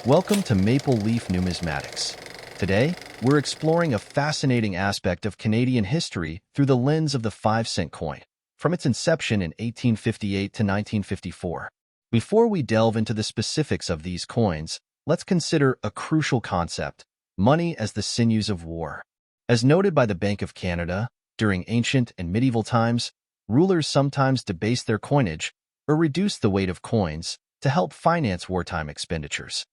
Welcome to Maple Leaf Numismatics. Today, we're exploring a fascinating aspect of Canadian history through the lens of the 5-cent coin, from its inception in 1858 to 1954. Before we delve into the specifics of these coins, let's consider a crucial concept: money as the sinews of war. As noted by the Bank of Canada, during ancient and medieval times, rulers sometimes debased their coinage or reduced the weight of coins to help finance wartime expenditures.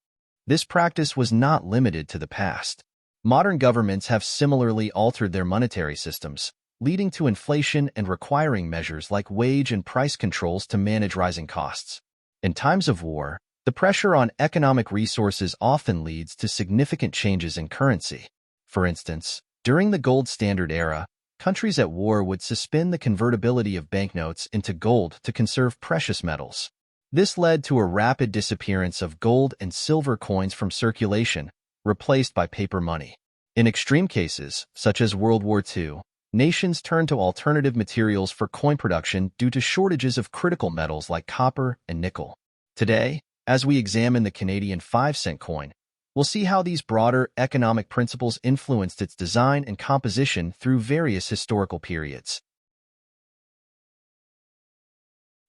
This practice was not limited to the past. Modern governments have similarly altered their monetary systems, leading to inflation and requiring measures like wage and price controls to manage rising costs. In times of war, the pressure on economic resources often leads to significant changes in currency. For instance, during the gold standard era, countries at war would suspend the convertibility of banknotes into gold to conserve precious metals. This led to a rapid disappearance of gold and silver coins from circulation, replaced by paper money. In extreme cases, such as World War II, nations turned to alternative materials for coin production due to shortages of critical metals like copper and nickel. Today, as we examine the Canadian 5-cent coin, we'll see how these broader economic principles influenced its design and composition through various historical periods.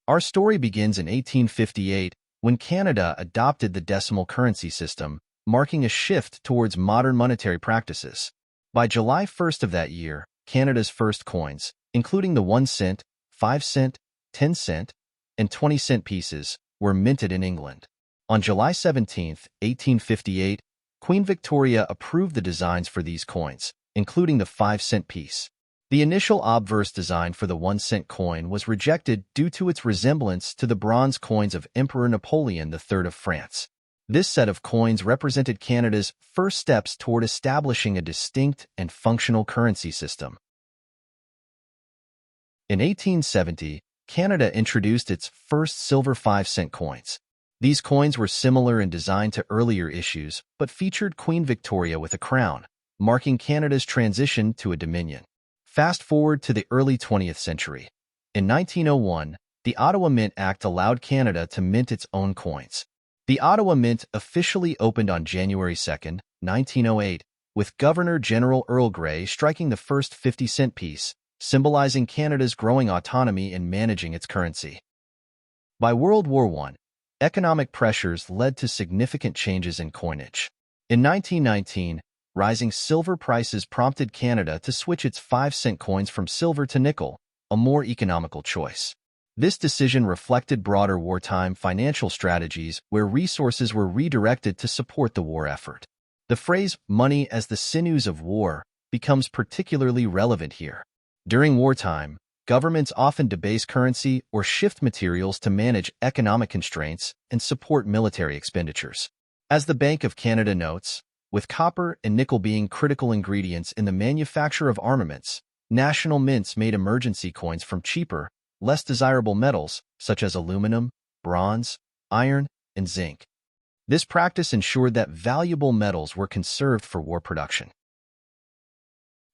Our story begins in 1858 when Canada adopted the decimal currency system, marking a shift towards modern monetary practices. By July 1st of that year, Canada's first coins, including the 1 cent, 5 cent, 10 cent, and 20 cent pieces, were minted in England. On July 17, 1858, Queen Victoria approved the designs for these coins, including the 5-cent piece. The initial obverse design for the 1 cent coin was rejected due to its resemblance to the bronze coins of Emperor Napoleon III of France. This set of coins represented Canada's first steps toward establishing a distinct and functional currency system. In 1870, Canada introduced its first silver 5-cent coins. These coins were similar in design to earlier issues, but featured Queen Victoria with a crown, marking Canada's transition to a dominion. Fast forward to the early 20th century. In 1901, the Ottawa Mint Act allowed Canada to mint its own coins. The Ottawa Mint officially opened on January 2, 1908, with Governor-General Earl Grey striking the first 50-cent piece, symbolizing Canada's growing autonomy in managing its currency. By World War I, economic pressures led to significant changes in coinage. In 1919, rising silver prices prompted Canada to switch its 5-cent coins from silver to nickel, a more economical choice. This decision reflected broader wartime financial strategies where resources were redirected to support the war effort. The phrase "money as the sinews of war" becomes particularly relevant here. During wartime, governments often debase currency or shift materials to manage economic constraints and support military expenditures. As the Bank of Canada notes, with copper and nickel being critical ingredients in the manufacture of armaments, national mints made emergency coins from cheaper, less desirable metals such as aluminum, bronze, iron, and zinc. This practice ensured that valuable metals were conserved for war production.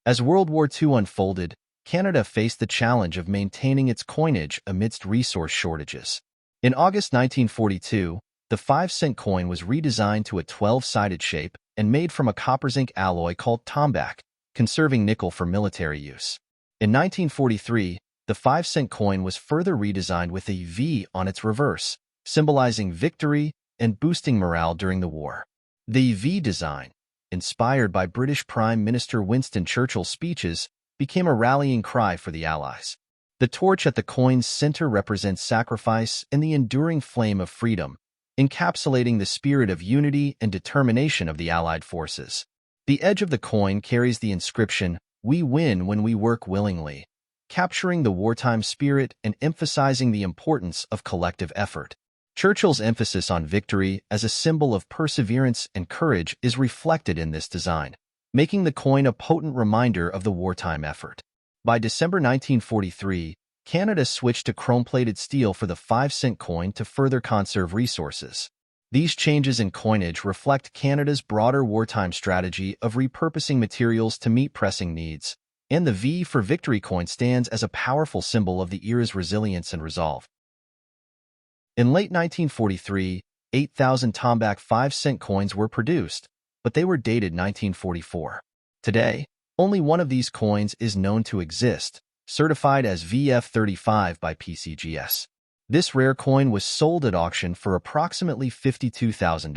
As World War II unfolded, Canada faced the challenge of maintaining its coinage amidst resource shortages. In August 1942, the 5-cent coin was redesigned to a 12-sided shape and made from a copper-zinc alloy called Tombac, conserving nickel for military use. In 1943, the 5-cent coin was further redesigned with a V on its reverse, symbolizing victory and boosting morale during the war. The V design, inspired by British Prime Minister Winston Churchill's speeches, became a rallying cry for the Allies. The torch at the coin's center represents sacrifice and the enduring flame of freedom, encapsulating the spirit of unity and determination of the Allied forces. The edge of the coin carries the inscription, "We win when we work willingly," capturing the wartime spirit and emphasizing the importance of collective effort. Churchill's emphasis on victory as a symbol of perseverance and courage is reflected in this design, making the coin a potent reminder of the wartime effort. By December 1943, Canada switched to chrome-plated steel for the 5-cent coin to further conserve resources. These changes in coinage reflect Canada's broader wartime strategy of repurposing materials to meet pressing needs, and the V for Victory coin stands as a powerful symbol of the era's resilience and resolve. In late 1943, 8,000 Tombac 5-cent coins were produced, but they were dated 1944. Today, only one of these coins is known to exist, certified as VF35 by PCGS. This rare coin was sold at auction for approximately $52,000.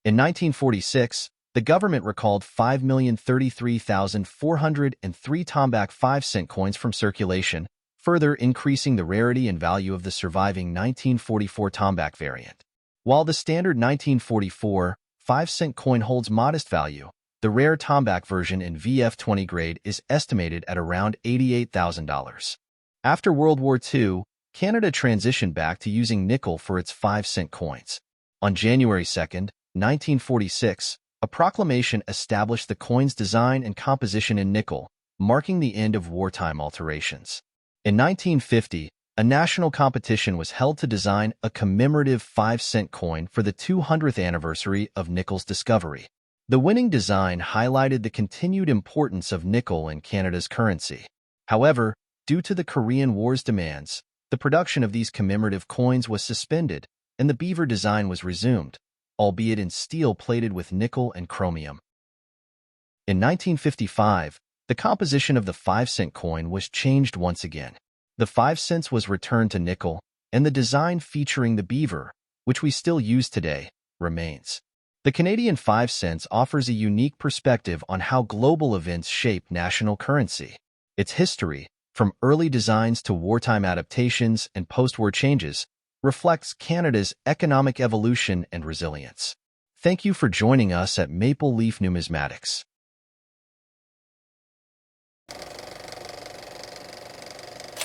In 1946, the government recalled 5,033,403 Tombac 5-cent coins from circulation, further increasing the rarity and value of the surviving 1944 Tombac variant. While the standard 1944 5-cent coin holds modest value, the rare Tombac version in VF20 grade is estimated at around $88,000. After World War II, Canada transitioned back to using nickel for its 5-cent coins. On January 2, 1946, a proclamation established the coin's design and composition in nickel, marking the end of wartime alterations. In 1950, a national competition was held to design a commemorative 5-cent coin for the 200th anniversary of nickel's discovery. The winning design highlighted the continued importance of nickel in Canada's currency. However, due to the Korean War's demands, the production of these commemorative coins was suspended, and the beaver design was resumed, albeit in steel plated with nickel and chromium. In 1955, the composition of the 5-cent coin was changed once again. The 5 cents was returned to nickel, and the design featuring the beaver, which we still use today, remains. The Canadian 5 cents offers a unique perspective on how global events shape national currency. Its history, from early designs to wartime adaptations and post-war changes, reflects Canada's economic evolution and resilience. Thank you for joining us at Maple Leaf Numismatics.